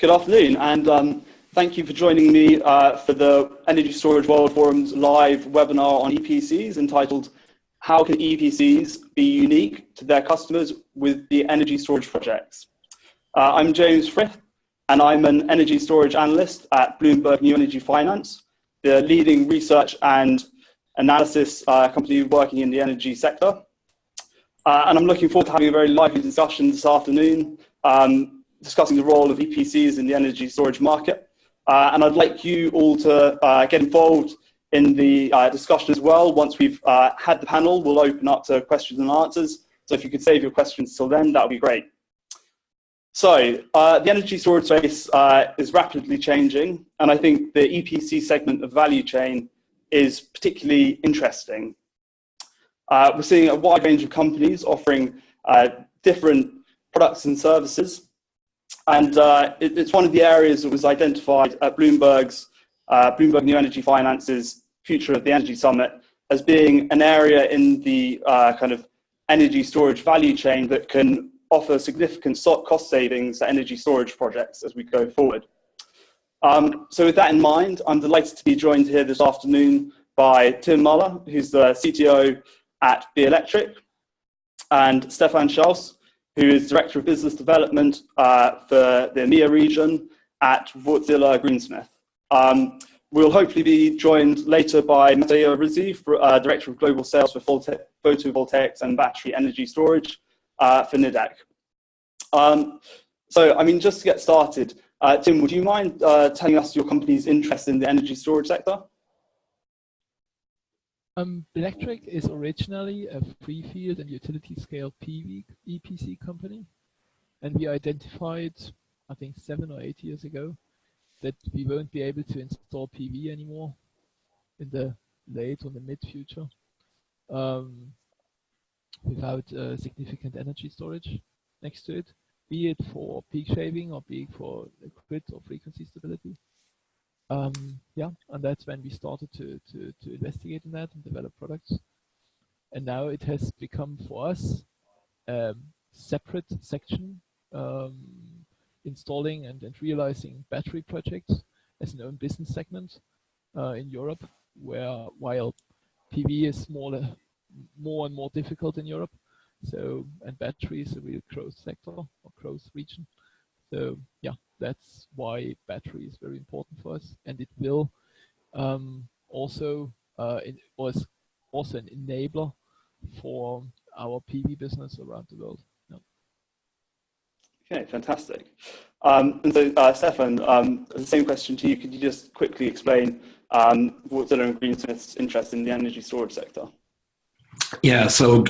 Good afternoon, and thank you for joining me for the Energy Storage World Forum's live webinar on EPCs entitled How Can EPCs Be Unique to Their Customers with the Energy Storage Projects? I'm James Frith, and I'm an energy storage analyst at Bloomberg New Energy Finance, the leading research and analysis company working in the energy sector. And I'm looking forward to having a very lively discussion this afternoon, discussing the role of EPCs in the energy storage market. And I'd like you all to get involved in the discussion as well. Once we've had the panel, we'll open up to questions and answers. So if you could save your questions till then, that would be great. So the energy storage space is rapidly changing, and I think the EPC segment of value chain is particularly interesting. We're seeing a wide range of companies offering different products and services. And it's one of the areas that was identified at Bloomberg New Energy Finance's Future of the Energy Summit as being an area in the kind of energy storage value chain that can offer significant cost savings to energy storage projects as we go forward. So with that in mind, I'm delighted to be joined here this afternoon by Tim Muller, who's the CTO at Be Electric, and Stefan Schaus, who is Director of Business Development for the EMEA region at Wärtsilä Greensmith. We'll hopefully be joined later by Matteo Rizzi, Director of Global Sales for Photovoltaics and Battery Energy Storage for Nidec. So, I mean, just to get started, Tim, would you mind telling us your company's interest in the energy storage sector? Electric is originally a free field and utility scale PV EPC company, and we identified, I think 7 or 8 years ago, that we won't be able to install PV anymore in the late or the mid future without significant energy storage next to it, be it for peak shaving or be it for grid or frequency stability. Yeah, and that's when we started to investigate in that and develop products. And now it has become for us a separate section, installing and realizing battery projects as an own business segment in Europe, where while PV is more and more difficult in Europe, so and battery is a real growth sector or growth region. So yeah, that's why battery is very important for us, and it will it was also an enabler for our PV business around the world. Yeah. Okay, fantastic. And so, Stefan, the same question to you. Could you just quickly explain Wärtsilä and Greensmith's interest in the energy storage sector? Yeah, so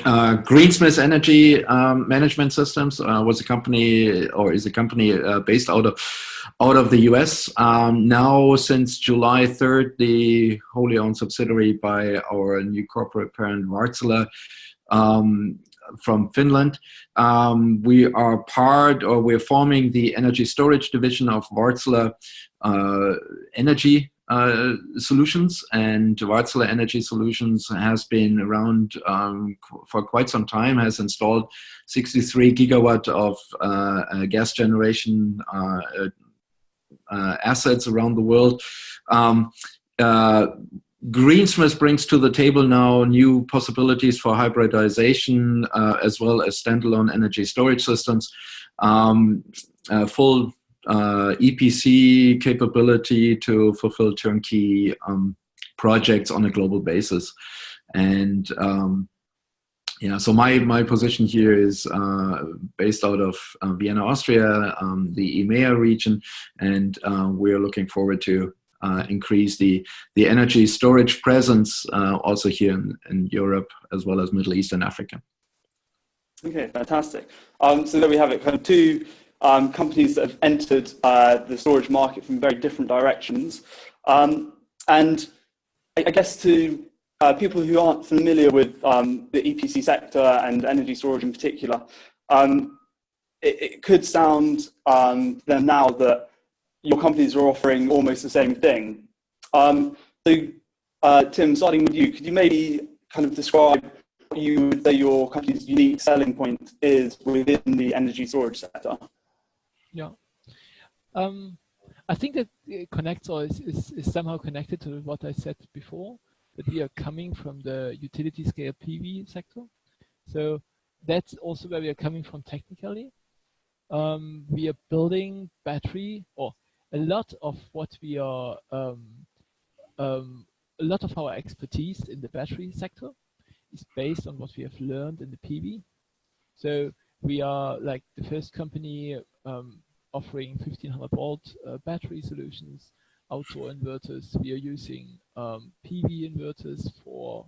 Greensmith Energy Management Systems was a company, or is a company based out of the US. Now, since July 3rd, the wholly owned subsidiary by our new corporate parent Wärtsilä from Finland. We are we're forming the energy storage division of Wärtsilä Energy Solutions, and Wärtsilä Energy Solutions has been around for quite some time, has installed 63 gigawatt of gas generation assets around the world. Greensmith brings to the table now new possibilities for hybridization as well as standalone energy storage systems, full EPC capability to fulfill turnkey projects on a global basis. And yeah, so my position here is based out of Vienna, Austria, the EMEA region, and we're looking forward to increase the energy storage presence also here in Europe as well as Middle East and Africa. Okay, fantastic. So there we have it, kind of two companies that have entered the storage market from very different directions. And I guess to people who aren't familiar with the EPC sector and energy storage in particular, it could sound then now that your companies are offering almost the same thing. So Tim, starting with you, could you maybe kind of describe what you would say your company's unique selling point is within the energy storage sector? Yeah. I think that it connects or is somehow connected to what I said before, that we are coming from the utility scale PV sector. So that's also where we are coming from technically. We are building battery, or a lot of what we are, a lot of our expertise in the battery sector is based on what we have learned in the PV. So we are like the first company offering 1500 volt battery solutions, outdoor inverters. We are using PV inverters for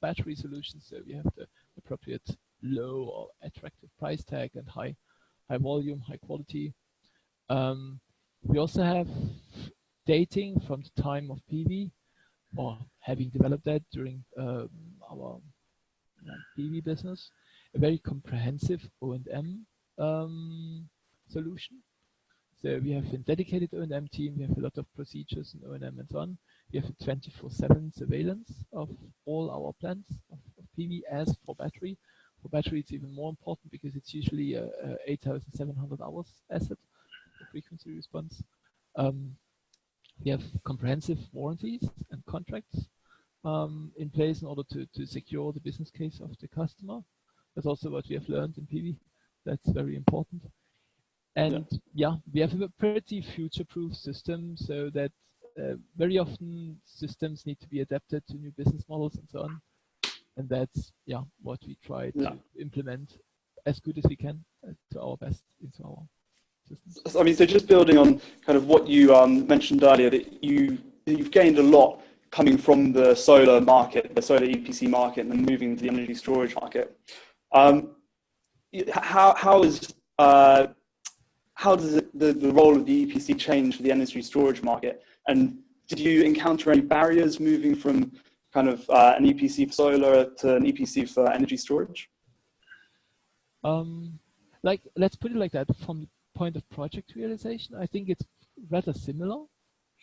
battery solutions. So we have the appropriate low or attractive price tag and high volume, high quality. We also have dating from the time of PV, or having developed that during our PV business, a very comprehensive O&M solution. So we have a dedicated O&M team, we have a lot of procedures in O&M and so on. We have a 24/7 surveillance of all our plants of PV as for battery. For battery, it's even more important because it's usually a 8,700 hours asset for frequency response. We have comprehensive warranties and contracts in place in order to secure the business case of the customer. That's also what we have learned in PV. That's very important. And we have a pretty future-proof system, so that very often systems need to be adapted to new business models and so on. And that's what we try to implement as good as we can to our best into our systems. I mean, so just building on kind of what you mentioned earlier, that you've gained a lot coming from the solar market, the solar EPC market, and then moving to the energy storage market. How does the role of the EPC change for the energy storage market? And did you encounter any barriers moving from kind of an EPC for solar to an EPC for energy storage? Let's put it like that. From the point of project realization, I think it's rather similar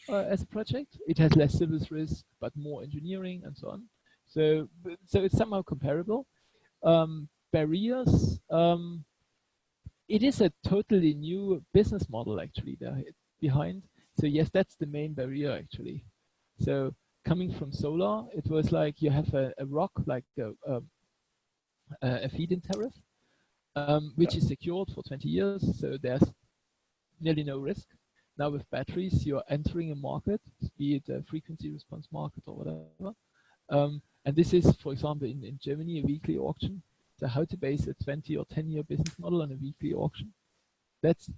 as a project. It has less civil risk, but more engineering and so on. So it's somehow comparable. Barriers. It is a totally new business model actually there behind. So yes, that's the main barrier actually. So coming from solar, it was like you have a ROC, like a feed-in tariff, which is secured for 20 years. So there's nearly no risk. Now with batteries, you're entering a market, be it a frequency response market or whatever. And this is, for example, in Germany, a weekly auction. So how to base a 20 or 10-year business model on a weekly auction? That's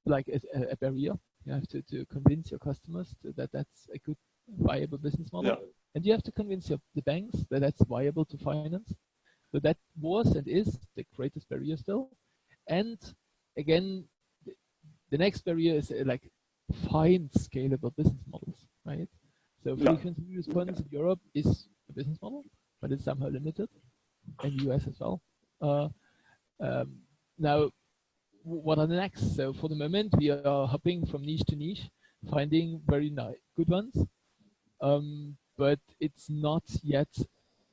like a barrier. You have to convince your customers that that's a good, viable business model. And you have to convince the banks that that's viable to finance. So that was and is the greatest barrier still. And again, the next barrier is like find scalable business models, right? So frequency response in Europe is a business model, but it's somehow limited. And US as well. Now, what are the next? So for the moment, we are hopping from niche to niche, finding very good ones, but it's not yet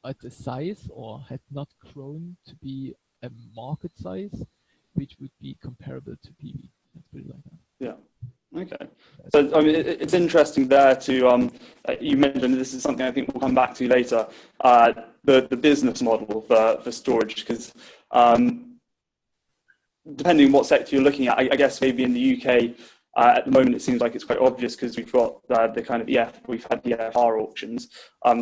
at the size or had not grown to be a market size, which would be comparable to PV. Let's put it like that. Yeah. Okay. So I mean, it's interesting there to you mentioned this is something I think we'll come back to later. The business model for storage, because depending on what sector you're looking at, I guess maybe in the UK at the moment it seems like it's quite obvious because we've got the kind of we've had the EFR auctions,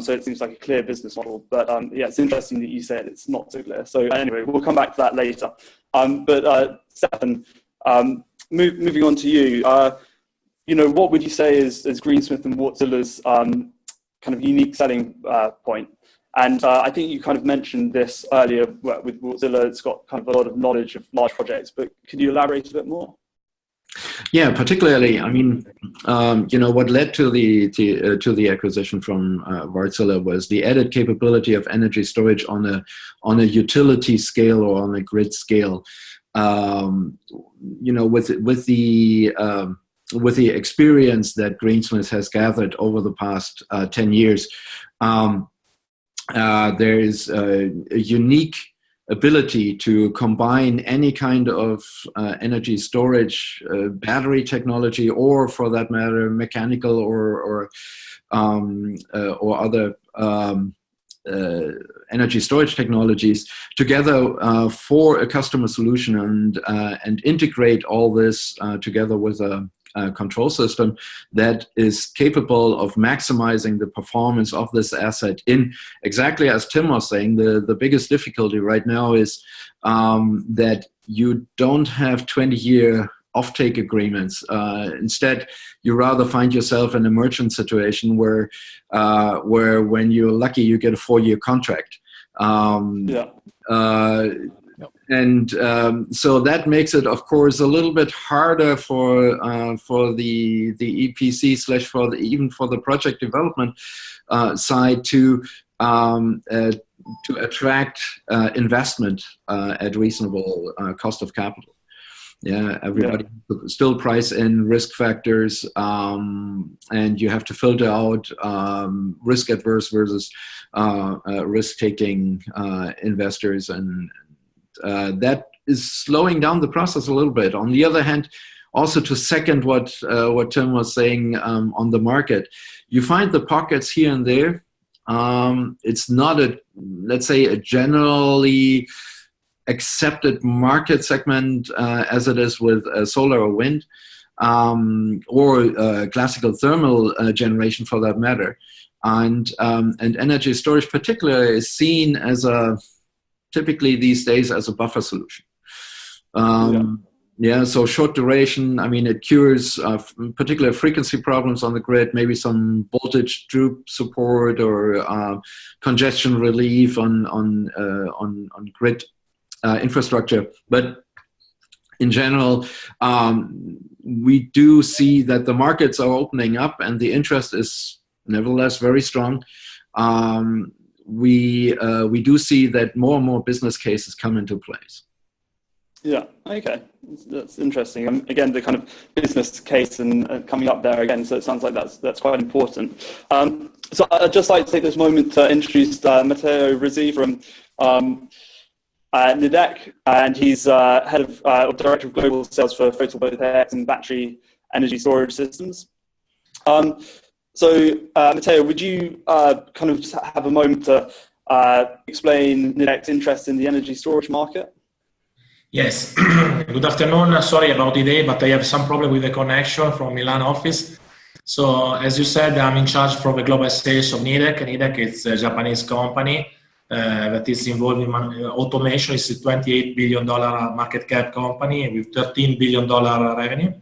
so it seems like a clear business model. But it's interesting that you said it's not so clear. So anyway, we'll come back to that later. But Stefan, moving on to you, what would you say is Greensmith and Wartsila's kind of unique selling point? And I think you kind of mentioned this earlier with Wartsila. It's got kind of a lot of knowledge of large projects, but could you elaborate a bit more? Yeah, particularly, I mean, what led to the acquisition from Wartsila was the added capability of energy storage on a utility scale or on a grid scale. With the experience that Greensmith has gathered over the past 10 years, there is a unique ability to combine any kind of energy storage, battery technology, or for that matter, mechanical or other energy storage technologies together for a customer solution, and integrate all this together with a control system that is capable of maximizing the performance of this asset. In exactly as Tim was saying, the biggest difficulty right now is that you don't have 20-year offtake agreements. Instead, you rather find yourself in a merchant situation where when you're lucky, you get a 4-year contract. And so that makes it, of course, a little bit harder for the EPC / even for the project development side to attract investment at reasonable cost of capital. Yeah, everybody still price in risk factors, and you have to filter out risk adverse versus risk taking investors, and that is slowing down the process a little bit. On the other hand, also to second what Tim was saying on the market, you find the pockets here and there. It's not let's say a generally accepted market segment as it is with solar or wind, or classical thermal generation for that matter. And energy storage particularly is seen as typically these days as a buffer solution. So short duration, I mean, it cures particular frequency problems on the grid, maybe some voltage droop support or congestion relief on grid infrastructure. But in general, we do see that the markets are opening up and the interest is nevertheless very strong. We do see that more and more business cases come into place. Yeah, okay, that's interesting. Again, the kind of business case and coming up there again, so it sounds like that's quite important. So I'd just like to take this moment to introduce Matteo Rizzi from Nidec, and he's head of or director of global sales for photovoltaics and battery energy storage systems. So Matteo, would you kind of have a moment to explain Nidec's interest in the energy storage market? Yes. Good afternoon. Sorry about the day, but I have some problem with the connection from Milan office. So as you said, I'm in charge for the global sales of Nidec. Nidec is a Japanese company that is involved in automation. It's a $28 billion market cap company with $13 billion revenue.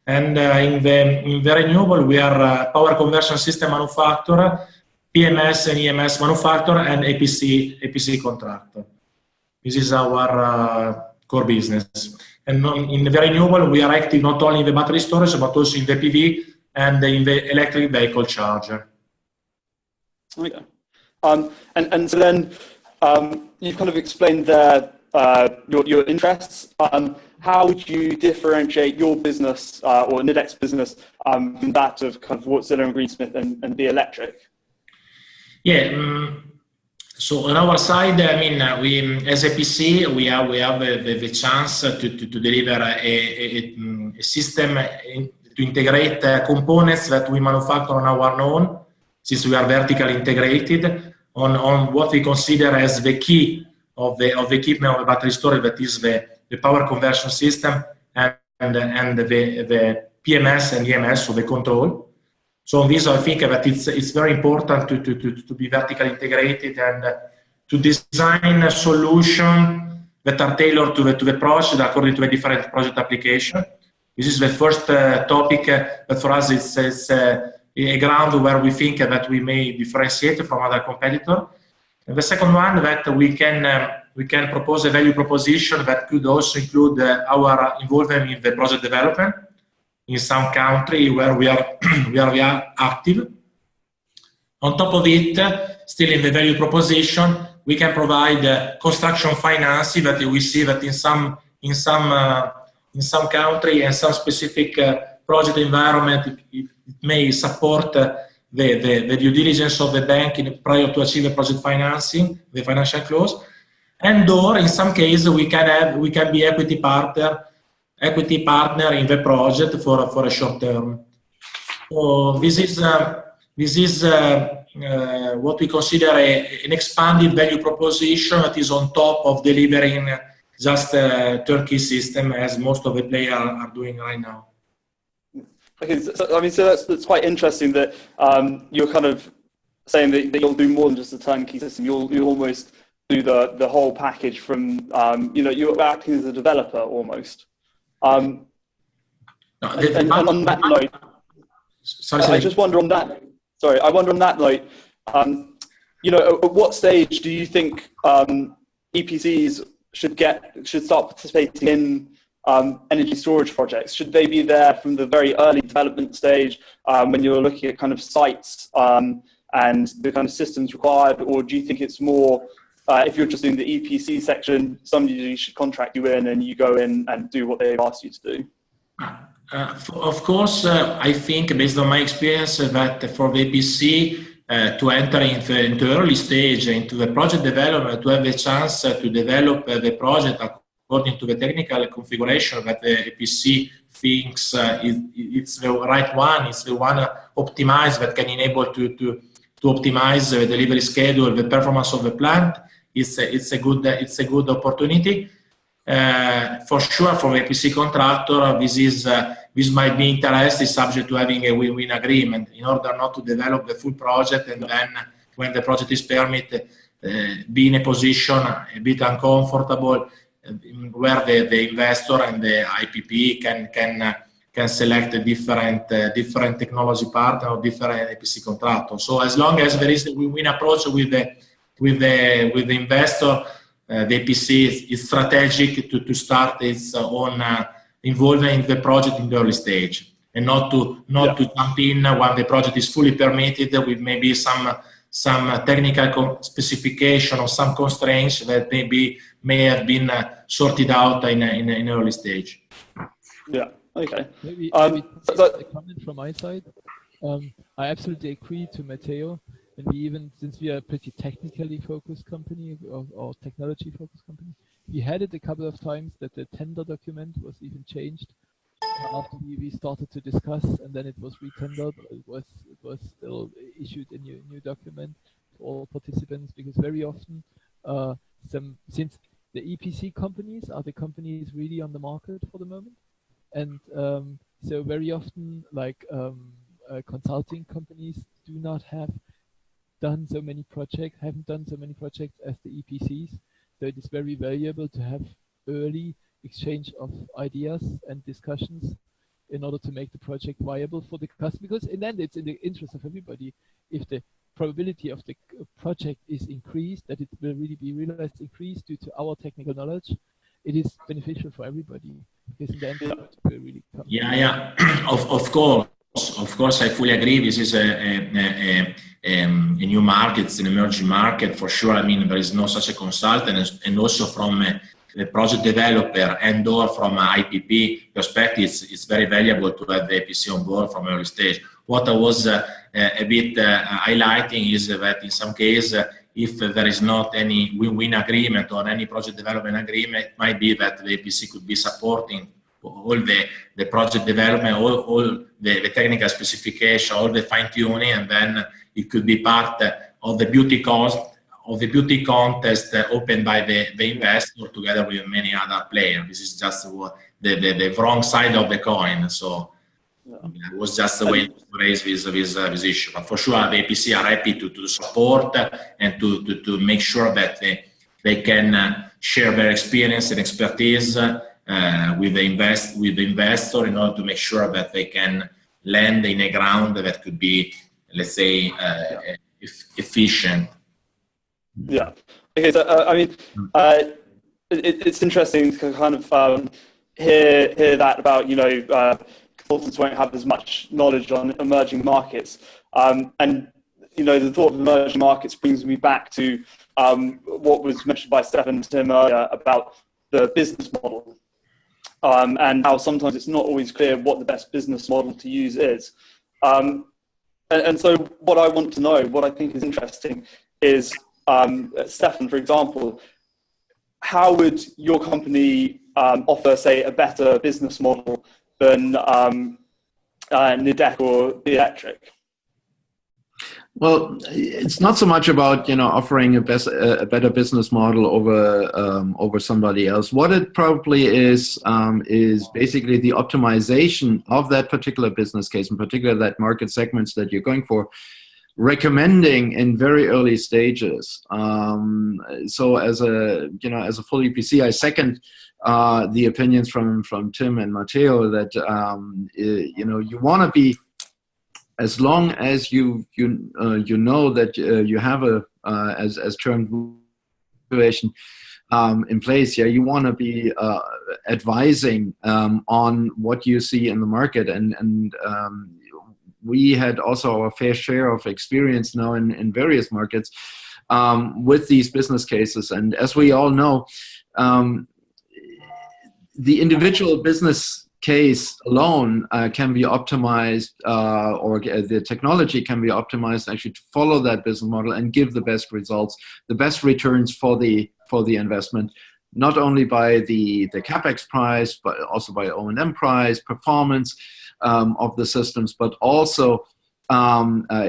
And in the renewable, we are a power conversion system manufacturer, PMS and EMS manufacturer, and EPC contractor. This is our core business. And in the renewable, we are active not only in the battery storage, but also in the PV and in the electric vehicle charger. Okay. And so then you've kind of explained there your interests. How would you differentiate your business or Nidec's business from that of kind of Wärtsilä and Greensmith and the electric? Yeah. So on our side, I mean, we as EPC, we have the chance to deliver a system to integrate components that we manufacture on our own, since we are vertically integrated on what we consider as the key of the equipment of the battery storage, that is the power conversion system and the PMS and EMS, so the control. So on this, I think that it's very important to be vertically integrated and to design a solution that are tailored to the project according to a different project application. This is the first topic, but for us it's a ground where we think that we may differentiate from other competitors. And the second one, that we can propose a value proposition that could also include our involvement in the project development in some country where we are active. On top of it, still in the value proposition, we can provide construction financing that we see that in some country and some specific project environment, it may support the due diligence of the bank prior to achieve the project financing, the financial close. and or in some cases we can be equity partner in the project for a short term. So this is what we consider an expanded value proposition that is on top of delivering just a turnkey system, as most of the players are doing right now. Okay, so I mean, so that's quite interesting that you're kind of saying that you'll do more than just a turnkey system. You'll almost do the whole package from you're acting as a developer almost. And on that note, I just wonder on that. Sorry, I wonder on that note. At what stage do you think EPCs should start participating in energy storage projects? Should they be there from the very early development stage when you're looking at kind of sites and the kind of systems required, or do you think it's more if you're just in the EPC section, somebody should contract you in and you go in and do what they've asked you to do? Of course, I think based on my experience that for the EPC to enter into early stage into the project development, to have the chance to develop the project according to the technical configuration that the EPC thinks it's the right one, it's the one optimized that can enable to optimize the delivery schedule, the performance of the plant. It's a good opportunity. For sure, for the EPC contractor, this might be interesting, subject to having a win-win agreement, in order not to develop the full project and then, when the project is permitted, be in a position a bit uncomfortable, where the investor and the IPP can select a different technology partner or different EPC contractor. So as long as there is a win-win approach with the investor, the EPC is strategic to start its own involvement in the project in the early stage, and not to jump in when the project is fully permitted with maybe some technical specification or some constraints that may have been sorted out in an early stage. Yeah. Okay. Maybe a comment from my side. I absolutely agree to Matteo. And since we are a pretty technically focused company or technology focused company, we had it a couple of times that the tender document was even changed after we started to discuss, and then it was retendered. It was still issued a new document for all participants, because very often since the EPC companies are the companies really on the market for the moment, and so very often consulting companies do not haven't done so many projects as the EPCs. So it is very valuable to have early exchange of ideas and discussions in order to make the project viable for the customer, because in the end it's in the interest of everybody. If the probability of the project is increased, that it will really be realized increased due to our technical knowledge, it is beneficial for everybody, because in the end it will really come. Yeah. Of course, I fully agree. This is a new market, it's an emerging market for sure. I mean, there is no such a consultant, and also from the project developer and or from IPP perspective, it's very valuable to have the EPC on board from early stage. What I was a bit highlighting is that in some cases, if there is not any win-win agreement or any project development agreement, it might be that the EPC could be supporting all the project development, all the technical specification, all the fine-tuning, and then it could be part of the beauty contest opened by the investor together with many other players. This is just the wrong side of the coin. So it was just a way to raise this issue. But for sure, the EPC are happy to support and to make sure that they can share their experience and expertise with the investor, in order to make sure that they can land in a ground that could be, let's say, efficient. Yeah. Okay. So I mean, it's interesting to kind of hear that about consultants won't have as much knowledge on emerging markets, and the thought of emerging markets brings me back to what was mentioned by Stefan and Tim earlier about the business model. And how sometimes it's not always clear what the best business model to use is. And so what I want to know, what I think is interesting is, Stefan, for example, how would your company offer, say, a better business model than Nidec or the Electric? Well, it's not so much about offering a better business model over somebody else. What it probably is basically the optimization of that particular business case, in particular that market segments that you're going for, recommending in very early stages. So as a full EPC, I second the opinions from Tim and Matteo that you want to be, as long as you know that you have a as termed motivation in place, you want to be advising on what you see in the market, and we had also our fair share of experience now in various markets with these business cases. And as we all know, the individual business case alone can be optimized, or the technology can be optimized actually to follow that business model and give the best results, the best returns for the investment, not only by the capex price, but also by O&M price, performance of the systems, but also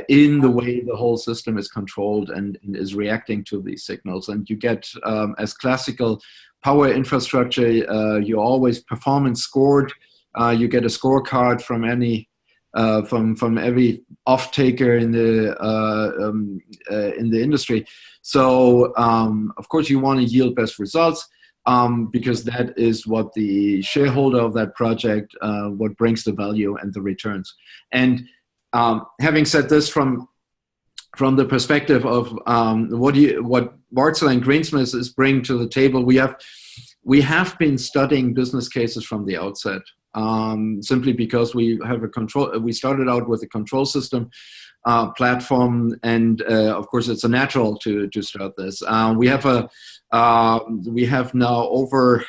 in the way the whole system is controlled and is reacting to these signals. And you get, as classical power infrastructure, you always performance scored. You get a scorecard from any from every off-taker in the industry. So of course you want to yield best results, because that is what the shareholder of that project, what brings the value and the returns. And having said this, from the perspective of what Wärtsilä and Greensmith is bringing to the table, we have been studying business cases from the outset, simply because we have we started out with a control system platform, and of course it's a natural to start this. We have now over,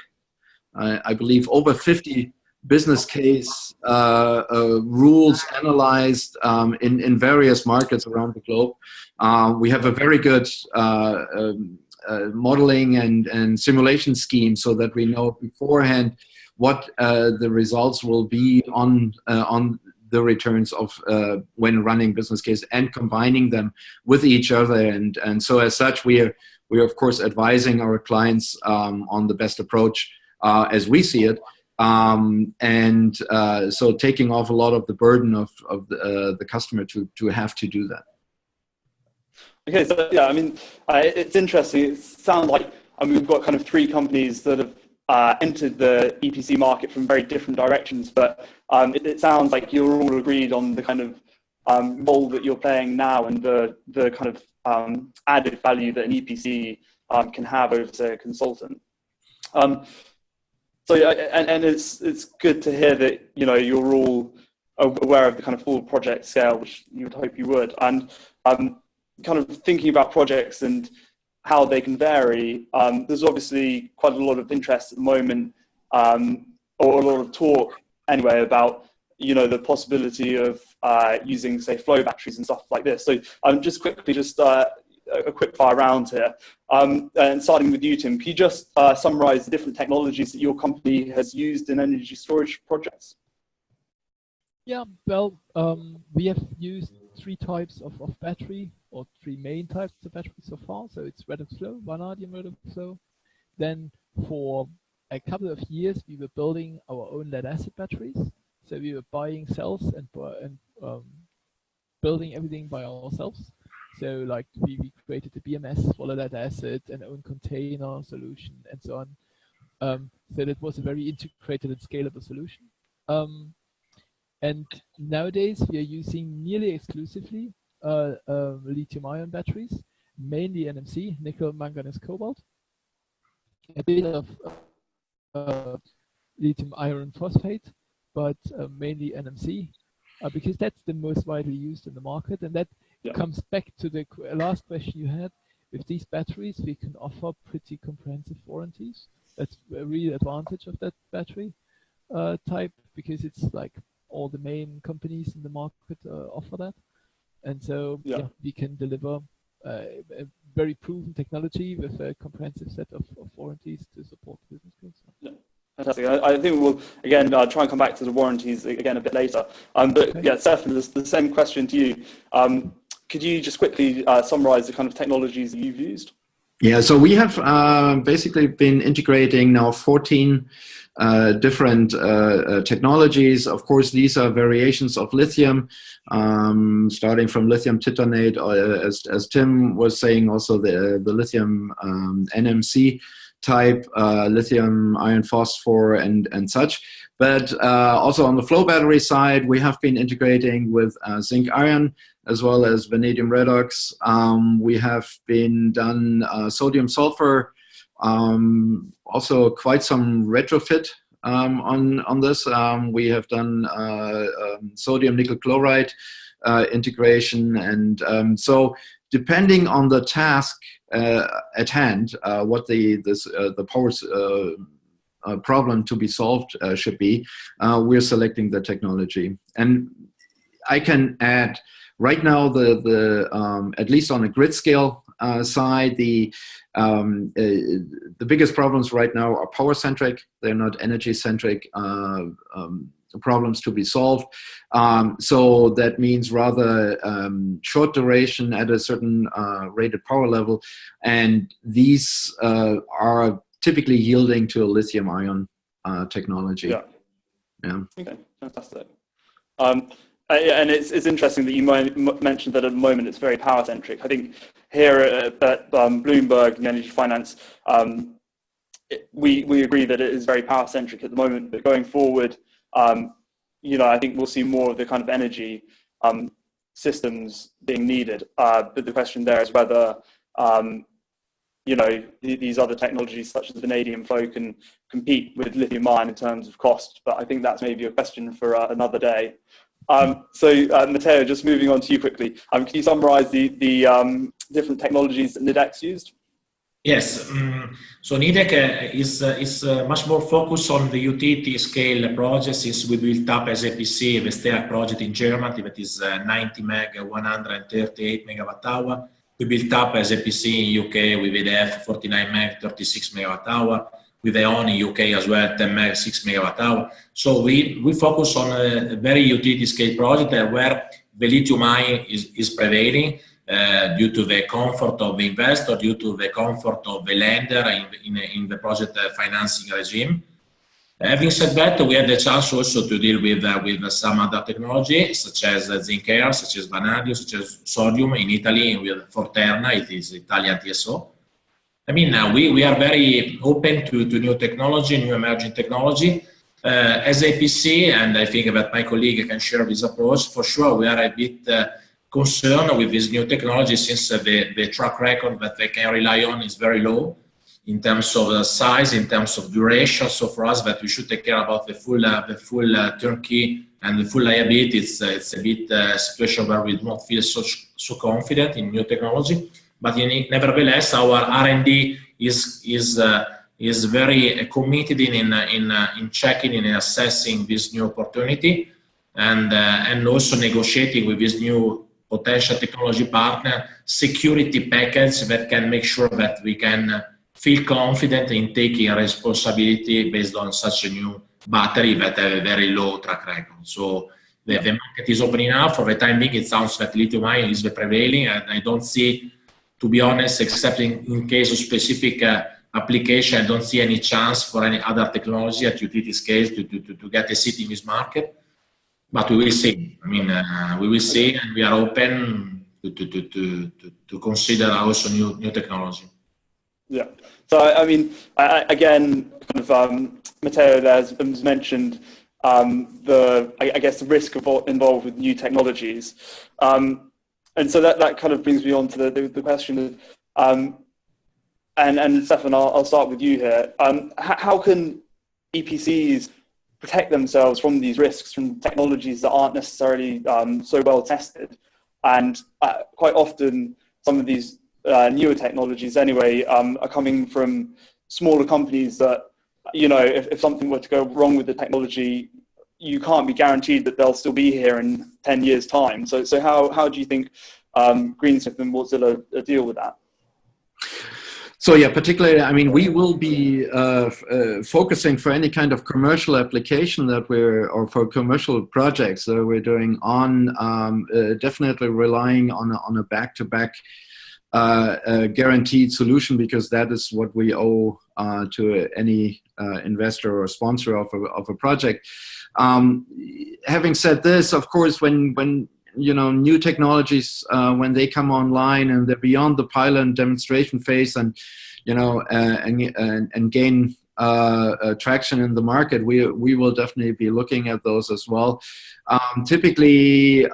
I believe, over 50 business case rules analyzed in various markets around the globe. We have a very good modeling and simulation scheme, so that we know beforehand what the results will be on the returns of when running business case and combining them with each other. And so as such, we are of course advising our clients on the best approach as we see it. So taking off a lot of the burden of the customer to have to do that. Okay, so yeah, I mean, it's interesting. It sounds like we've got kind of three companies that have entered the EPC market from very different directions, but it sounds like you're all agreed on the kind of role that you're playing now and the kind of added value that an EPC can have over, say, a consultant. So yeah, and it's good to hear that you're all aware of the kind of full project scale, which you would hope you would, and kind of thinking about projects and how they can vary. There's obviously quite a lot of interest at the moment, or a lot of talk anyway, about the possibility of using, say, flow batteries and stuff like this. So just quickly, a quick fire round here, and starting with you, Tim. Can you just summarize the different technologies that your company has used in energy storage projects? Yeah, well, we have used three types of battery, or three main types of battery so far. So it's redox flow, vanadium redox flow. Then for a couple of years, we were building our own lead acid batteries. So we were buying cells and building everything by ourselves. So like we created the BMS for lead acid, an own container solution, and so on. So that was a very integrated and scalable solution. And nowadays we are using nearly exclusively lithium-ion batteries, mainly NMC, nickel, manganese, cobalt, a bit of lithium iron phosphate, but mainly NMC, because that's the most widely used in the market. And that comes back to the last question you had. With these batteries, we can offer pretty comprehensive warranties. That's a real advantage of that battery type, because it's like all the main companies in the market offer that. And so we can deliver a very proven technology with a comprehensive set of warranties to support the business case. Yeah. Fantastic. I think we'll, again, try and come back to the warranties again a bit later. But Okay. yeah, Stefan, the same question to you. Could you just quickly summarize the kind of technologies that you've used? Yeah, so we have basically been integrating now 14 different technologies. Of course, these are variations of lithium, starting from lithium titanate, as Tim was saying, also the lithium NMC type, lithium iron phosphor and such. But also on the flow battery side, we have been integrating with zinc iron as well as vanadium redox. We have been done sodium sulfur, also quite some retrofit on this. We have done sodium nickel chloride integration, and so depending on the task at hand, what the power problem to be solved should be, we're selecting the technology. And I can add, right now, at least on a grid scale side, the biggest problems right now are power centric. They're not energy centric problems to be solved. So that means rather short duration at a certain rated power level, and these are typically yielding to a lithium ion technology. Yeah. Yeah. Okay, fantastic. And it's interesting that you mentioned that at the moment it's very power centric. I think here at Bloomberg, the Energy Finance, we agree that it is very power centric at the moment, but going forward, I think we'll see more of the kind of energy systems being needed. But the question there is whether, these other technologies such as vanadium flow can compete with lithium ion in terms of cost. But I think that's maybe a question for another day. So Matteo, just moving on to you quickly, can you summarize the different technologies that Nidec used? Yes, so Nidec is much more focused on the utility scale projects, since we built up as EPC the STEAG project in Germany that is 90 meg, 138 megawatt hour. We built up as EPC in UK with EDF 49 meg, 36 megawatt hour. With E.ON in UK as well, 10 meg, 6 megawatt hour. So we focus on a very utility scale project where the lithium ion is prevailing due to the comfort of the investor, due to the comfort of the lender in the project financing regime. Having said that, we had the chance also to deal with some other technology, such as zinc air, such as vanadium, such as sodium in Italy with Forterna, it is Italian TSO. I mean, we are very open to new technology, new emerging technology. As APC, and I think that my colleague can share this approach, for sure we are a bit concerned with this new technology, since the track record that they can rely on is very low in terms of size, in terms of duration. So for us, that we should take care about the full turnkey and the full liability. It's a bit a situation where we do not feel so confident in new technology. But nevertheless, our R&D is very committed in checking and assessing this new opportunity, and also negotiating with this new potential technology partner security package that can make sure that we can feel confident in taking responsibility based on such a new battery that have a very low track record. So the market is opening up. For the time being, it sounds that lithium ion is the prevailing, and I don't see, to be honest, except in case of specific application, I don't see any chance for any other technology at utility scale to get a seat in this market. But we will see. I mean, we will see, and we are open to consider also new technology. Yeah. So I mean, again, kind of Matteo there has mentioned I guess the risk involved with new technologies. And so that kind of brings me on to the question of, and Stefan, I'll start with you here. How can EPCs protect themselves from these risks, from technologies that aren't necessarily so well tested? And quite often, some of these newer technologies anyway are coming from smaller companies that, if something were to go wrong with the technology, you can't be guaranteed that they'll still be here in 10 years' time. So how do you think Greensmith and Wärtsilä deal with that? So yeah, particularly, I mean, we will be focusing for any kind of commercial application that or for commercial projects that we're doing on, definitely relying on a back-to-back guaranteed solution, because that is what we owe to any investor or sponsor of a project. Having said this, of course, when new technologies, when they come online and they're beyond the pilot and demonstration phase, and and gain traction in the market, we will definitely be looking at those as well. Typically,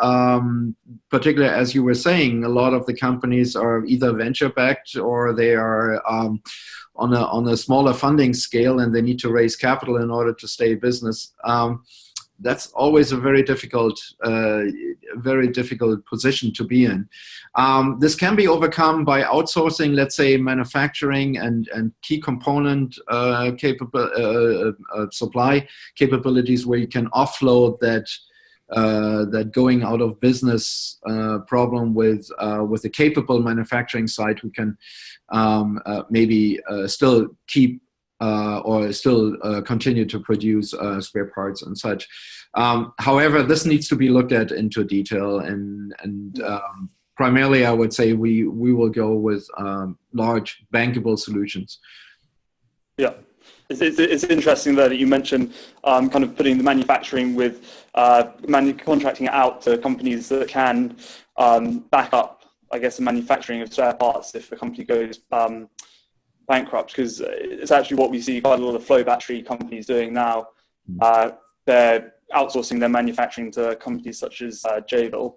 particularly as you were saying, a lot of the companies are either venture backed or they are on a smaller funding scale, and they need to raise capital in order to stay in business. That's always a very difficult position to be in. This can be overcome by outsourcing, let's say, manufacturing and key component supply capabilities, where you can offload that going out of business problem with a capable manufacturing site who can maybe still keep or still continue to produce spare parts and such. However, this needs to be looked at into detail, and primarily, I would say we will go with large bankable solutions. Yeah, it's interesting there that you mentioned kind of putting the manufacturing with contracting it out to companies that can back up, I guess, the manufacturing of spare parts if the company goes bankrupt, because it's actually what we see quite a lot of flow battery companies doing now. They're outsourcing their manufacturing to companies such as Jabil,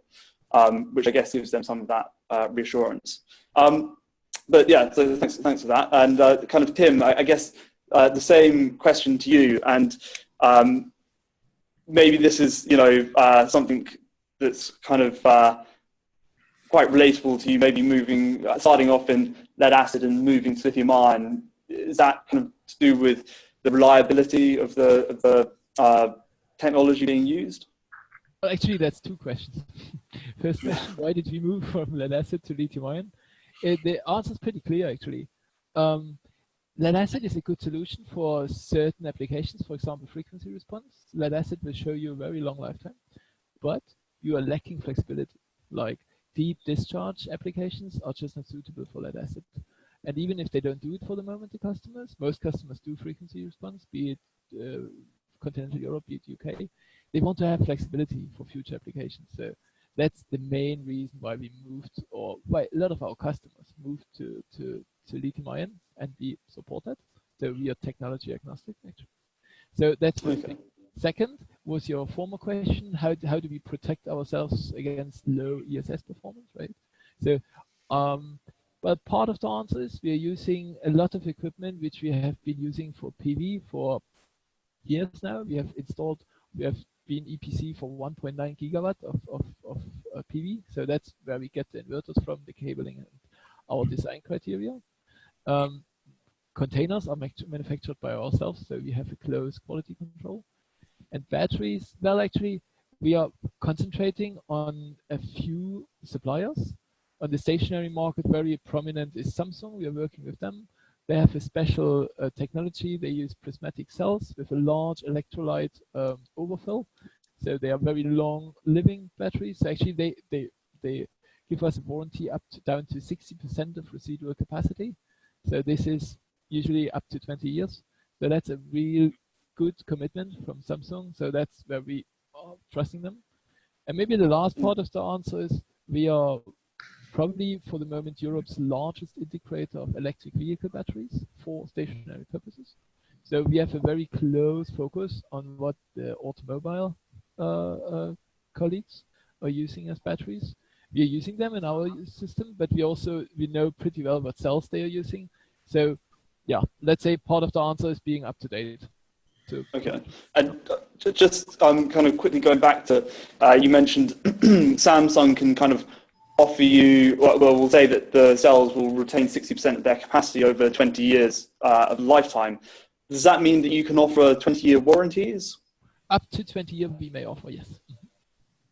which I guess gives them some of that reassurance. But yeah, so thanks for that. And kind of Tim, I guess the same question to you, and maybe this is something that's kind of quite relatable to you, maybe starting off in lead acid and moving to lithium ion. Is that kind of to do with the reliability of the technology being used? Well, actually, that's two questions. First question, why did we move from lead acid to lithium ion? The answer is pretty clear, actually. Lead acid is a good solution for certain applications, for example, frequency response. Lead acid will show you a very long lifetime, but you are lacking flexibility. Like deep discharge applications are just not suitable for lead acid. And even if they don't do it for the moment, most customers do frequency response, be it continental Europe, be it UK. They want to have flexibility for future applications. So that's the main reason why we moved, or why a lot of our customers moved to lithium ion, and we support that. So we are technology agnostic, actually. So that's one thing. Second was your former question, how do we protect ourselves against low ESS performance, right? So, well, part of the answer is we are using a lot of equipment which we have been using for PV for years now. We have been EPC for 1.9 gigawatt of PV. So that's where we get the inverters from, the cabling, and our design criteria. Containers are manufactured by ourselves, so we have a close quality control. And batteries, well, actually, we are concentrating on a few suppliers. On the stationary market, very prominent is Samsung. We are working with them. They have a special technology. They use prismatic cells with a large electrolyte overfill. So they are very long-living batteries. So actually, they give us a warranty down to 60% of residual capacity. So this is usually up to 20 years. So that's a real good commitment from Samsung. So that's where we are trusting them. And maybe the last part of the answer is we are probably for the moment Europe's largest integrator of electric vehicle batteries for stationary purposes. So we have a very close focus on what the automobile colleagues are using as batteries. We are using them in our system, but we know pretty well what cells they are using. So yeah, let's say part of the answer is being up to date. Okay, and just kind of quickly going back to, you mentioned Samsung can kind of offer you, well, we'll say that the cells will retain 60% of their capacity over 20 years of lifetime. Does that mean that you can offer 20-year warranties? Up to 20 years we may offer, yes.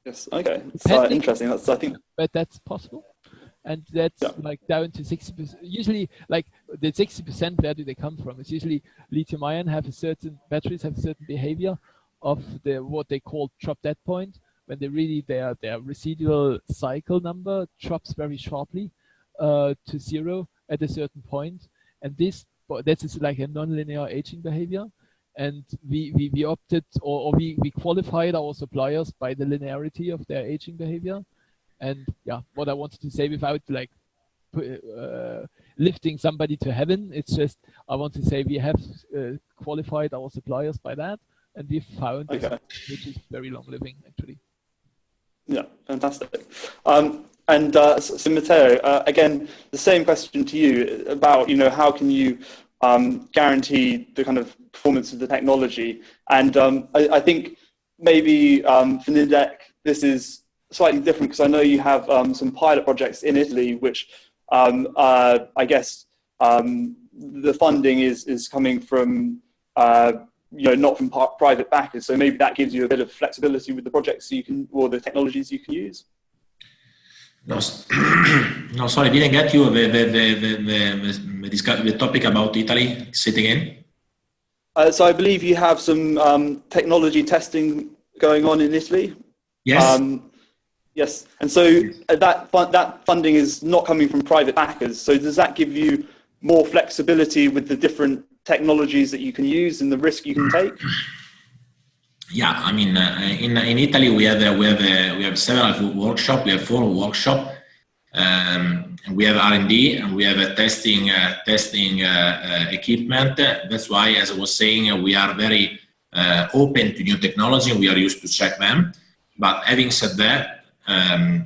Yes, okay. It's interesting. I think. But that's possible. and that's Yeah. like down to 60%. Usually, like the 60%, where do they come from? It's usually lithium-ion batteries have a certain behavior of what they call drop dead point, when they really their residual cycle number drops very sharply to zero at a certain point, and this is like a non-linear aging behavior. And we opted, or we qualified our suppliers by the linearity of their aging behavior. And yeah, what I wanted to say, without like lifting somebody to heaven, it's just I want to say we have qualified our suppliers by that, and we found this, which is very long living actually. Yeah, fantastic. So Matteo, again, the same question to you about, how can you guarantee the kind of performance of the technology? And I think maybe for Nidec, this is slightly different, because I know you have some pilot projects in Italy, which I guess the funding is coming from not from private backers. So maybe that gives you a bit of flexibility with the projects you can, or the technologies you can use. No, no, sorry, I didn't get you the topic about Italy. Say it again. So I believe you have some technology testing going on in Italy. Yes. Yes, and so that funding is not coming from private backers. So does that give you more flexibility with the different technologies that you can use and the risk you can take? Yeah, I mean, in Italy we have several workshops. We have 4 workshops. We have R&D, and we have a testing equipment. That's why, as I was saying, we are very open to new technology. We are used to check them. But having said that,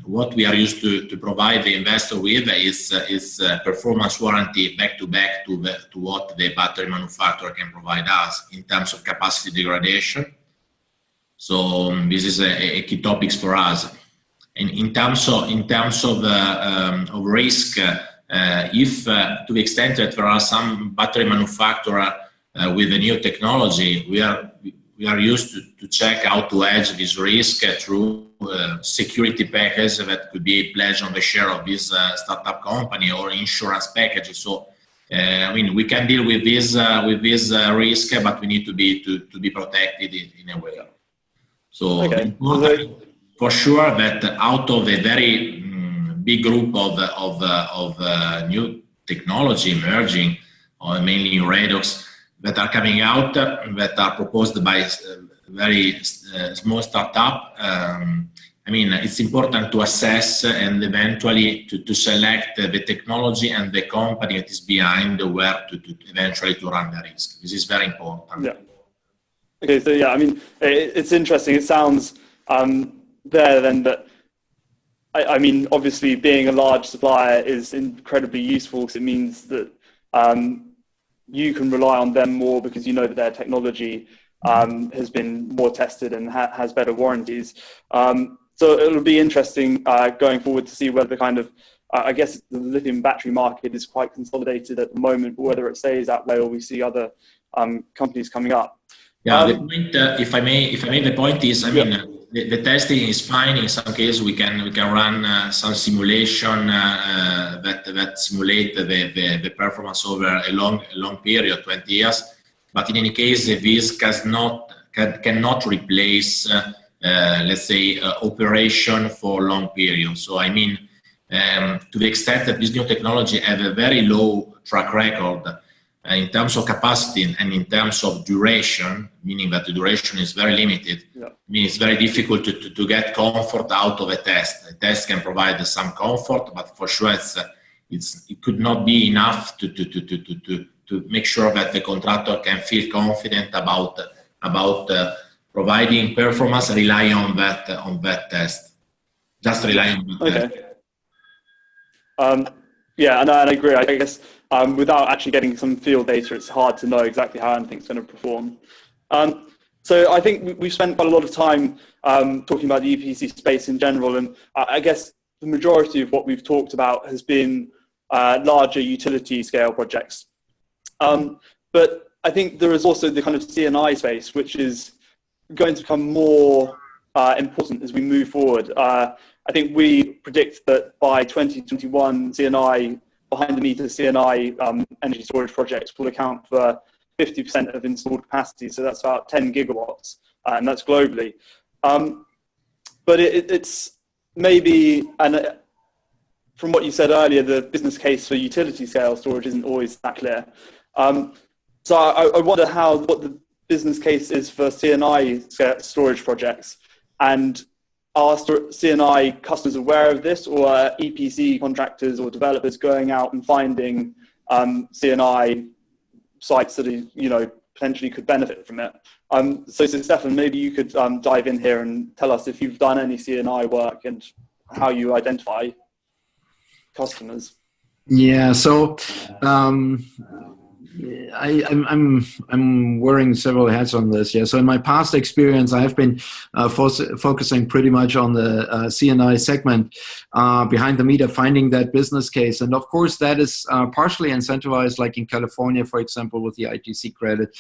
what we are used to provide the investor with is performance warranty back to back to what the battery manufacturer can provide us in terms of capacity degradation. So this is a key topics for us. And in terms of risk, if to the extent that there are some battery manufacturer with a new technology, we are used to check how to hedge this risk through security package that could be pledged on the share of this startup company, or insurance package. So I mean, we can deal with this risk, but we need to be protected in a way. So important for sure that out of a very big group of new technology emerging, or mainly redox, that are coming out, that are proposed by very small startup. I mean, it's important to assess and eventually to select the technology and the company that is behind where to eventually to run the risk. This is very important. Yeah. Okay, so yeah, I mean, it's interesting. It sounds there then that, I mean, obviously being a large supplier is incredibly useful, because it means that you can rely on them more, because you know that their technology has been more tested and has better warranties. So it'll be interesting going forward to see whether the kind of, I guess the lithium battery market is quite consolidated at the moment, but whether it stays that way or we see other companies coming up. Yeah, the point, if I may, the point is, I mean, the testing is fine. In some cases, we can run some simulation that simulate the performance over a long period, 20 years. But in any case, this cannot replace, let's say, operation for long periods. So I mean, to the extent that this new technology have a very low track record in terms of capacity and in terms of duration, meaning that the duration is very limited. Yeah. I mean, it's very difficult to get comfort out of a test. A test can provide some comfort, but for sure it could not be enough to make sure that the contractor can feel confident about providing performance, relying on that test. Just relying on that test. Yeah, and I agree. I guess without actually getting some field data, it's hard to know exactly how anything's going to perform. So I think we've spent quite a lot of time talking about the EPC space in general, and I guess the majority of what we've talked about has been larger utility scale projects. But I think there is also the kind of C&I space, which is going to become more important as we move forward? I think we predict that by 2021, CNI, behind the meter CNI energy storage projects will account for 50% of installed capacity. So that's about 10 gigawatts, and that's globally. But it's maybe, and from what you said earlier, the business case for utility scale storage isn't always that clear. So I wonder what the business case is for CNI storage projects, and are CNI customers aware of this, or are EPC contractors or developers going out and finding CNI sites that potentially could benefit from it? So Stefan, maybe you could dive in here and tell us if you've done any CNI work and how you identify customers. Yeah, so I'm wearing several hats on this. Yeah, so in my past experience, I have been focusing pretty much on the CNI segment, behind the meter, finding that business case, and of course that is partially incentivized, like in California, for example, with the ITC credit.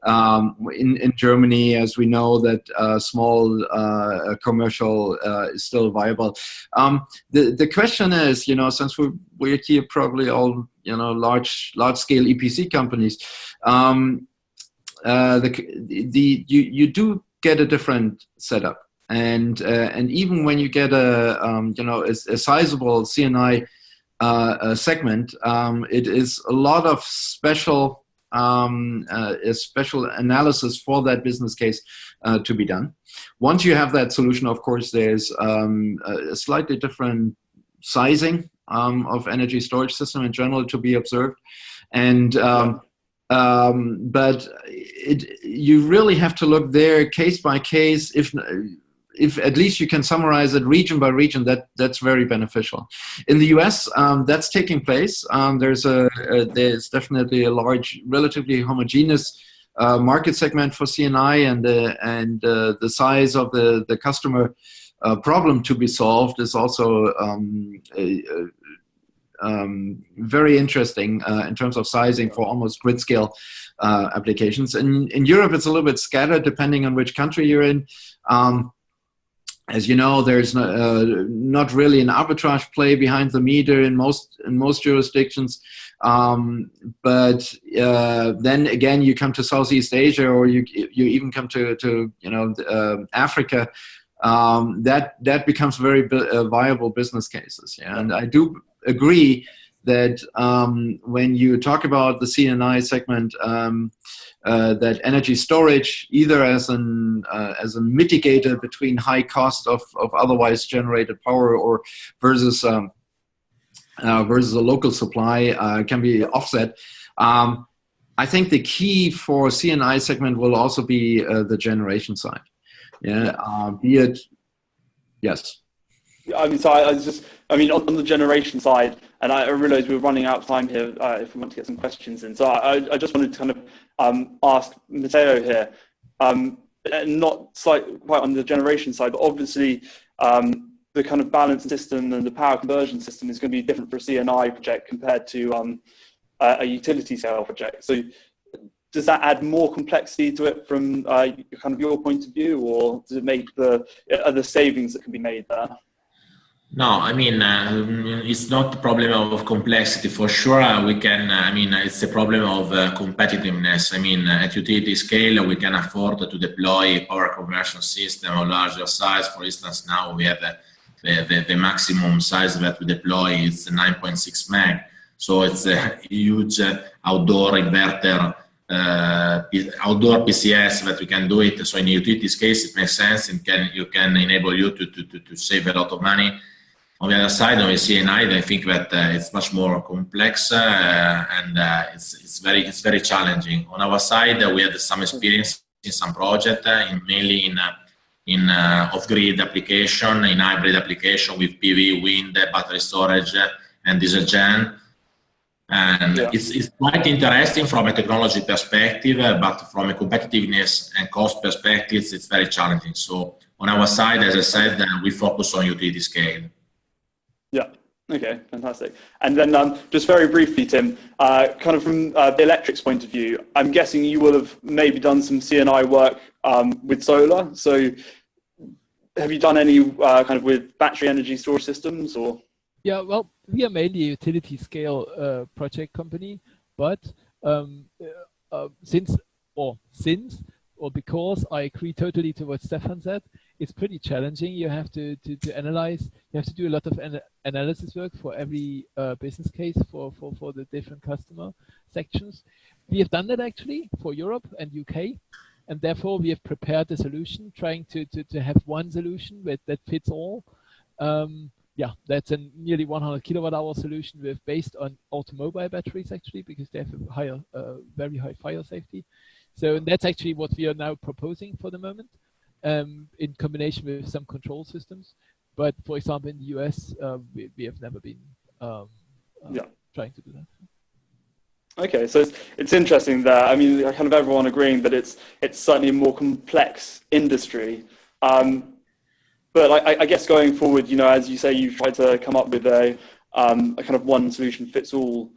In Germany, as we know, that small commercial is still viable. The question is, since we're here probably all large scale EPC companies, you do get a different setup, and even when you get a sizable CNI segment, it is a lot of special analysis for that business case to be done. Once you have that solution, of course, there's a slightly different sizing of energy storage system in general to be observed, and but you really have to look there case by case. If at least you can summarize it region by region, that's very beneficial. In the US, that's taking place. There's definitely a large, relatively homogeneous market segment for CNI, and the size of the customer problem to be solved is also very interesting in terms of sizing for almost grid scale applications. In Europe, it's a little bit scattered depending on which country you're in. As you know, there's not really an arbitrage play behind the meter in most jurisdictions. But then again, you come to Southeast Asia, or you even come to Africa. That becomes very viable business cases. Yeah? And I do agree that when you talk about the CNI segment, that energy storage, either as a mitigator between high cost of otherwise generated power, or versus a local supply, can be offset. I think the key for CNI segment will also be the generation side. Yeah, be it, yes. On the generation side, and I realize we're running out of time here if we want to get some questions in. So I just wanted to kind of ask Matteo here, not quite on the generation side, but obviously the kind of balance system and the power conversion system is going to be different for a CNI project compared to a utility scale project. So does that add more complexity to it from kind of your point of view, or does it make are there savings that can be made there? No, it's not a problem of complexity for sure. It's a problem of competitiveness. At utility scale, we can afford to deploy a power conversion system of larger size. For instance, now we have the maximum size that we deploy is 9.6 meg. So it's a huge outdoor inverter, outdoor PCS that we can do it. So in the utilities case, it makes sense, and you can enable you to save a lot of money. On the other side, on the CNI, I think that it's much more complex, and it's very challenging. On our side, we had some experience in some project, mainly in off-grid application, in hybrid application with PV, wind, battery storage, and diesel gen. And it's quite interesting from a technology perspective, but from a competitiveness and cost perspective, it's very challenging. So on our side, as I said, we focus on utility scale. Yeah. Okay. Fantastic. And then just very briefly, Tim, kind of from the electrics point of view, I'm guessing you will have maybe done some CNI work with solar. So have you done any kind of with battery energy storage systems or? Yeah, well, we are mainly a utility scale project company, but since or because I agree totally to what Stefan said, it's pretty challenging. You have to analyze, you have to do a lot of analysis work for every business case for the different customer sections. We have done that actually for Europe and UK, and therefore we have prepared a solution, trying to have one solution that fits all. Yeah, that's a nearly 100 kilowatt hour solution based on automobile batteries actually, because they have a higher, very high fire safety. So that's actually what we are now proposing for the moment, in combination with some control systems. But for example, in the US, we have never been trying to do that. Okay, so it's interesting that, I mean, kind of everyone agreeing that it's certainly a more complex industry. But I guess going forward, you know, as you say, you've tried to come up with a kind of one solution fits all.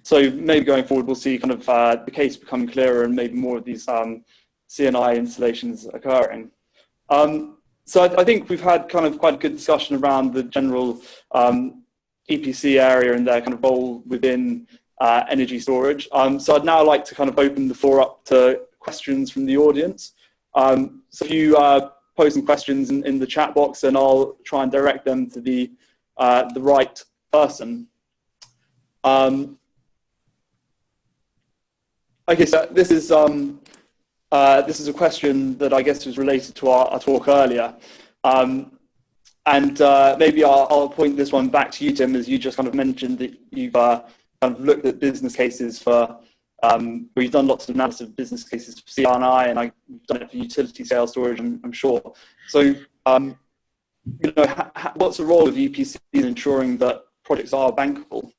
So maybe going forward, we'll see kind of the case become clearer and maybe more of these CNI installations occurring. So I think we've had kind of quite a good discussion around the general EPC area and their kind of role within energy storage. So I'd now like to kind of open the floor up to questions from the audience. So if you post some questions in the chat box, and I'll try and direct them to the right person. Okay, so this is a question that I guess was related to our talk earlier. And maybe I'll point this one back to you, Tim, as you just kind of mentioned that you've kind of looked at business cases for, where you've done lots of analysis of business cases for CNI, and I've done it for utility scale storage, I'm sure. So, you know, what's the role of EPCs in ensuring that projects are bankable?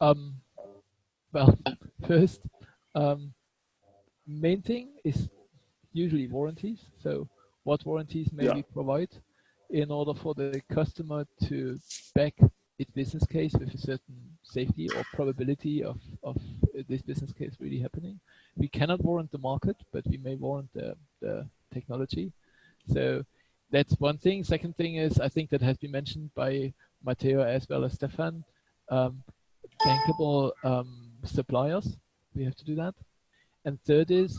Well, first, main thing is usually warranties. So what warranties may we provide in order for the customer to back its business case with a certain safety or probability of this business case really happening. We cannot warrant the market, but we may warrant the technology. So that's one thing. Second thing is, I think that has been mentioned by Matteo as well as Stefan, bankable suppliers. We have to do that. And third is,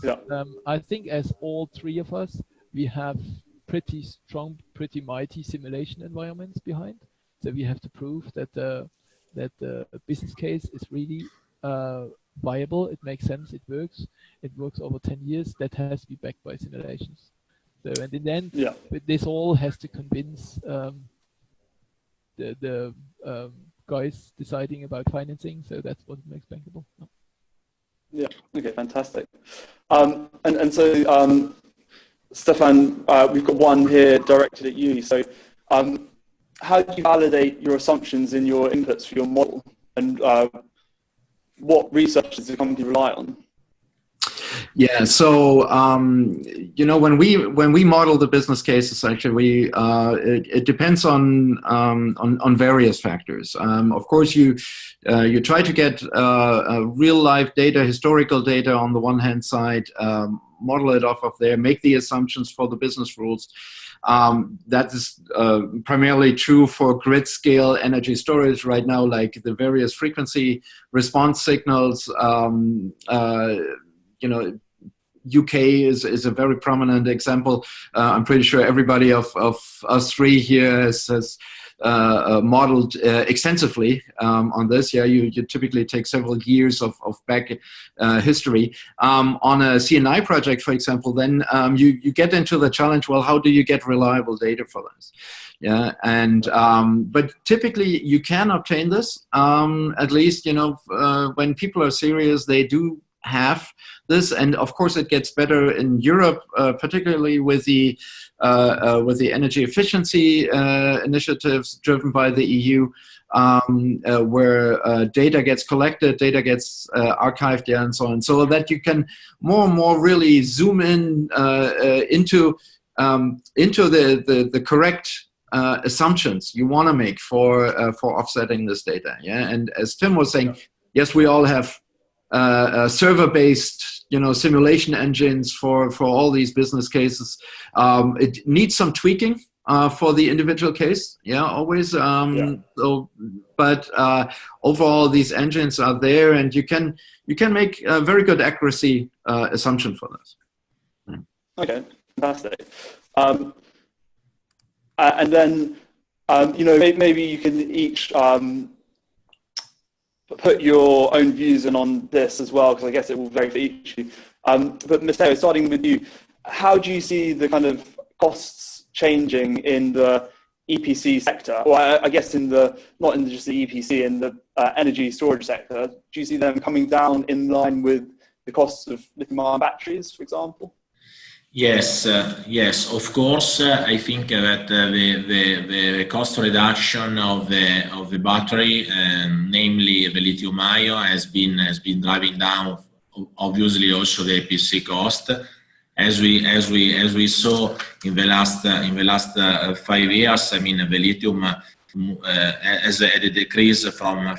I think as all three of us, we have pretty strong, pretty mighty simulation environments behind. So we have to prove that the business case is really viable. It makes sense. It works. It works over 10 years. That has to be backed by simulations. So, and in the end, this all has to convince the guys deciding about financing. So that's what makes bankable. Yeah. Okay. Fantastic. And so, Stefan, we've got one here directed at you. So, how do you validate your assumptions in your inputs for your model, and what research does the company rely on? Yeah, so you know, when we model the business cases, actually, it depends on various factors. Of course, you try to get real life data, historical data on the one hand side, model it off of there, make the assumptions for the business rules. That is primarily true for grid scale energy storage right now, like the various frequency response signals. You know, UK is a very prominent example. I'm pretty sure everybody of us three here has modeled extensively on this. Yeah, you typically take several years of back history. On a CNI project, for example, then you get into the challenge, well, how do you get reliable data for this? Yeah, and but typically you can obtain this. At least, you know, when people are serious, they do have this, and of course it gets better in Europe, particularly with the energy efficiency initiatives driven by the EU, where data gets collected, data gets archived, yeah, and so on, so that you can more and more really zoom in into the correct assumptions you want to make for offsetting this data. Yeah, and as Tim was saying, yes, we all have server-based simulation engines for all these business cases. It needs some tweaking for the individual case, always. So, but overall, these engines are there, and you can make a very good accuracy assumption for this. Okay, fantastic. And then, maybe you can each put your own views in on this as well, because I guess it will vary for each of you. But Matteo, starting with you, how do you see the kind of costs changing in the EPC sector? Or I guess not in just the EPC, in the energy storage sector. Do you see them coming down in line with the costs of lithium-ion batteries, for example? Yes, of course. I think that the cost reduction of the battery, namely the lithium ion, has been driving down obviously also the EPC cost, as we saw in the last 5 years. I mean, the lithium has a decrease from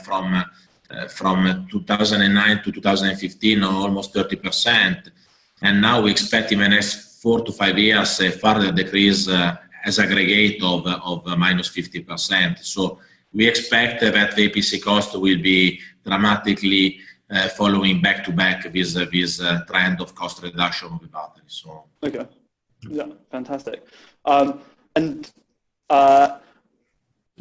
2009 to 2015 of almost 30%. And now we expect in the next 4 to 5 years a further decrease as aggregate of minus 50%. So we expect that the EPC cost will be dramatically following back to back this trend of cost reduction of the battery. So okay, yeah, fantastic. And I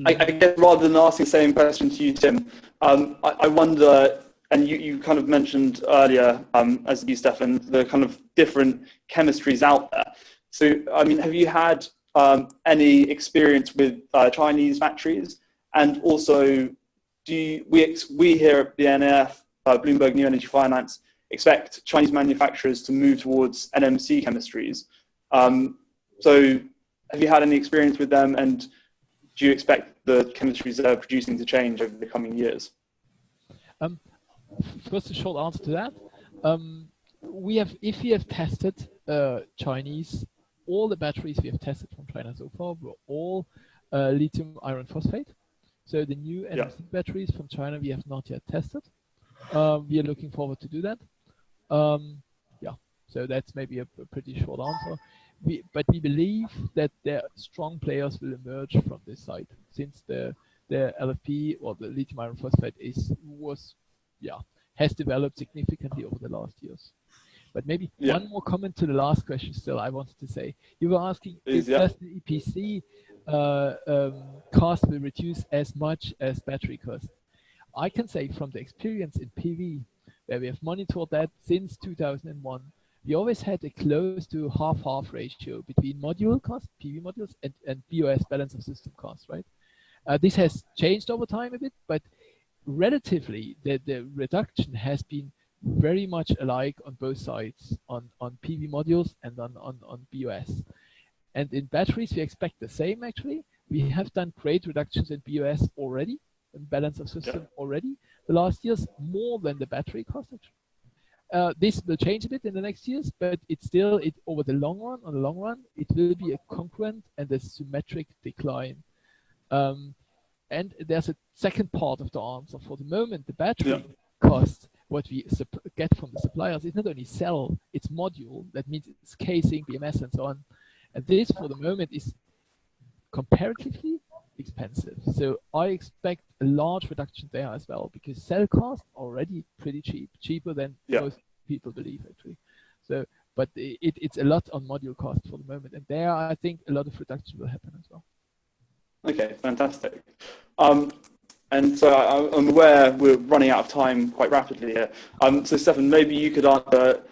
guess rather than asking the same question to you, Tim, I wonder. And you kind of mentioned earlier, as you, Stefan, the kind of different chemistries out there. So, I mean, have you had any experience with Chinese factories? And also, we here at BNF, Bloomberg New Energy Finance, expect Chinese manufacturers to move towards NMC chemistries. So, have you had any experience with them? And do you expect the chemistries they're producing to change over the coming years? First, a short answer to that. If we have tested Chinese, all the batteries we have tested from China so far were all lithium iron phosphate. So the new NMC batteries from China we have not yet tested. We are looking forward to do that. So that's maybe a pretty short answer. But we believe that there strong players will emerge from this side, since the LFP or the lithium iron phosphate has developed significantly over the last years. But maybe one more comment to the last question still I wanted to say. You were asking if does the EPC cost will reduce as much as battery cost. I can say from the experience in PV, where we have monitored that since 2001, we always had a close to half-half ratio between module cost, PV modules, and BOS, balance of system cost, right? This has changed over time a bit, but relatively, the reduction has been very much alike on both sides, on PV modules and on BOS. And in batteries, we expect the same, actually. We have done great reductions in BOS already, in balance of system already, the last years, more than the battery cost, actually. This will change a bit in the next years, but it's still, over the long run, it will be a congruent and a symmetric decline. And there's a second part of the answer. For the moment, the battery cost, what we get from the suppliers, is not only cell, it's module. That means it's casing, BMS, and so on. And this, for the moment, is comparatively expensive. So I expect a large reduction there as well, because cell cost already pretty cheap, cheaper than most people believe, actually. So, but it's a lot on module cost for the moment. And there, I think a lot of reduction will happen as well. Okay, fantastic. And so I'm aware we're running out of time quite rapidly here. So Stefan, maybe you could answer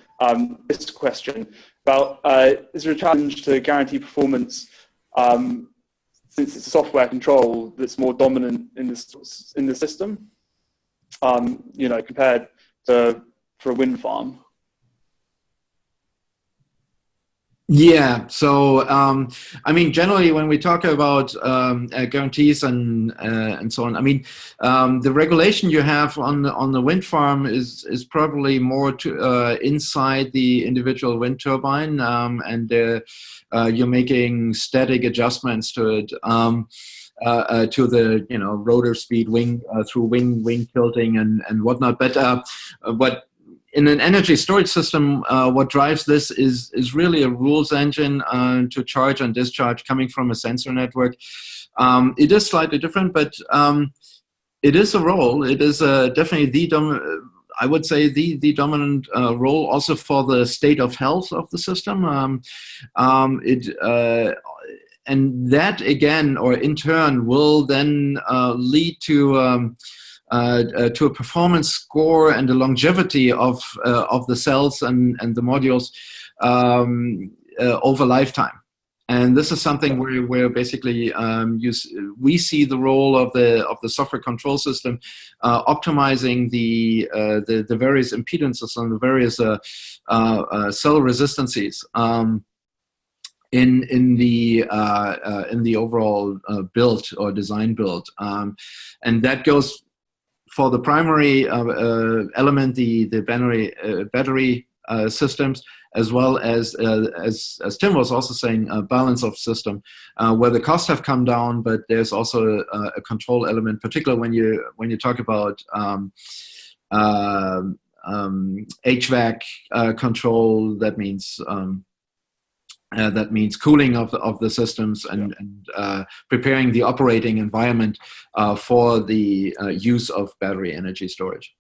this question about, is there a challenge to guarantee performance since it's a software control that's more dominant in the system, compared to for a wind farm? Yeah, so I mean, generally, when we talk about guarantees and so on, I mean, the regulation you have on the wind farm is probably more inside the individual wind turbine, and you're making static adjustments to it. To the rotor speed, wing through wing tilting and whatnot. But in an energy storage system, what drives this is really a rules engine to charge and discharge coming from a sensor network. It is slightly different, but it is a role. It is definitely I would say the dominant role also for the state of health of the system. And that again, or in turn, will then lead to a performance score and the longevity of the cells and the modules over lifetime. And this is something where basically we see the role of the software control system optimizing the various impedances and the various cell resistances in the overall build or design build, and that goes for the primary element, the battery systems, as well as Tim was also saying, a balance of system, where the costs have come down, but there's also a control element, particularly when you talk about HVAC control. That means cooling of the systems and preparing the operating environment for the use of battery energy storage.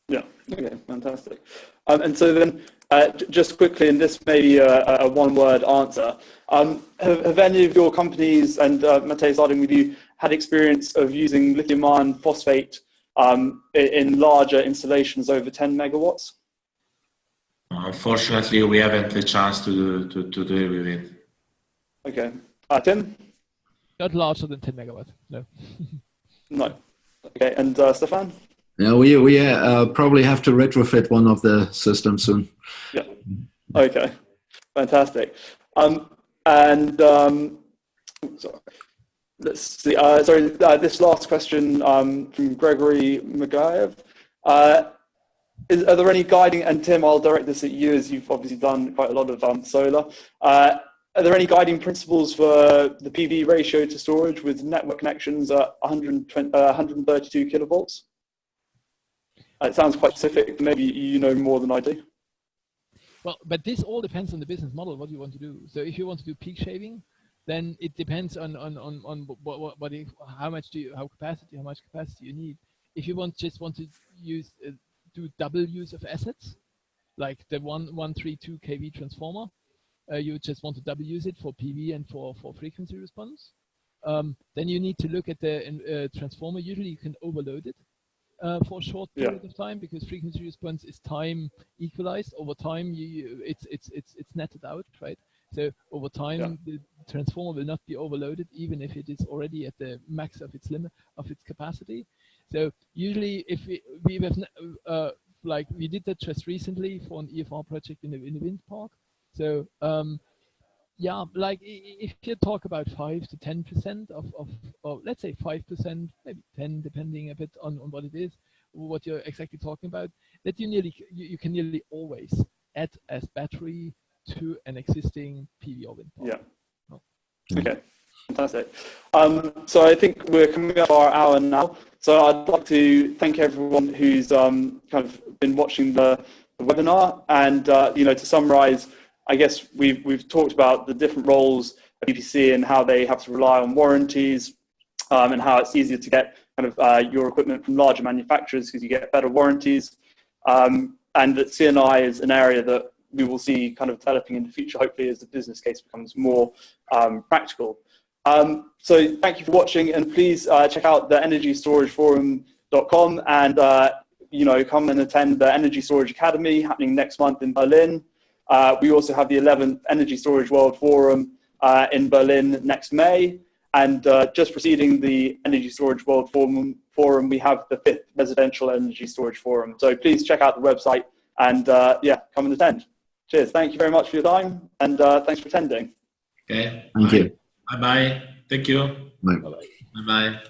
Yeah. Okay. Fantastic. And so then, just quickly, and this may be a one-word answer. Have any of your companies, and Matej, starting with you, had experience of using lithium iron phosphate in larger installations over 10 megawatts? Unfortunately, we haven't the chance to deal with it. Okay. Tim? Not larger than 10 megawatts, no. No. Okay. And Stefan? Yeah, we probably have to retrofit one of the systems soon. Yeah. Okay. Fantastic. Let's see. This last question from Gregory Magayev. Are there any guiding, and Tim, I'll direct this at you as you've obviously done quite a lot of solar. Are there any guiding principles for the PV ratio to storage with network connections at 132 kilovolts? It sounds quite specific. Maybe you know more than I do. Well, but this all depends on the business model, what you want to do. So if you want to do peak shaving, then it depends on how much capacity you need. If you just want to use do double use of assets, like the 132 kV transformer, you just want to double use it for PV and for frequency response. Then you need to look at the transformer. Usually you can overload it for a short period of time, because frequency response is time equalized. Over time, it's netted out, right? So over time, the transformer will not be overloaded, even if it is already at the max of its limit of its capacity. So usually, if we have like we did that just recently for an EFR project in the wind park. So like if you talk about 5 to 10% of let's say 5%, maybe 10, depending a bit on what it is, what you're exactly talking about, that you can nearly always add as battery to an existing PV or wind park. Yeah. Oh. Okay. Fantastic. So I think we're coming up our hour now. So I'd like to thank everyone who's kind of been watching the webinar. And to summarize, I guess we've talked about the different roles of EPC and how they have to rely on warranties, and how it's easier to get kind of your equipment from larger manufacturers because you get better warranties, and that CNI is an area that we will see kind of developing in the future, hopefully, as the business case becomes more practical. So thank you for watching, and please check out the energystorageforum.com and come and attend the Energy Storage Academy happening next month in Berlin. We also have the 11th Energy Storage World Forum in Berlin next May. And just preceding the Energy Storage World Forum, we have the 5th Residential Energy Storage Forum. So please check out the website and come and attend. Cheers. Thank you very much for your time, and thanks for attending. Okay. Thank you. Bye-bye. Thank you. Bye. Bye-bye.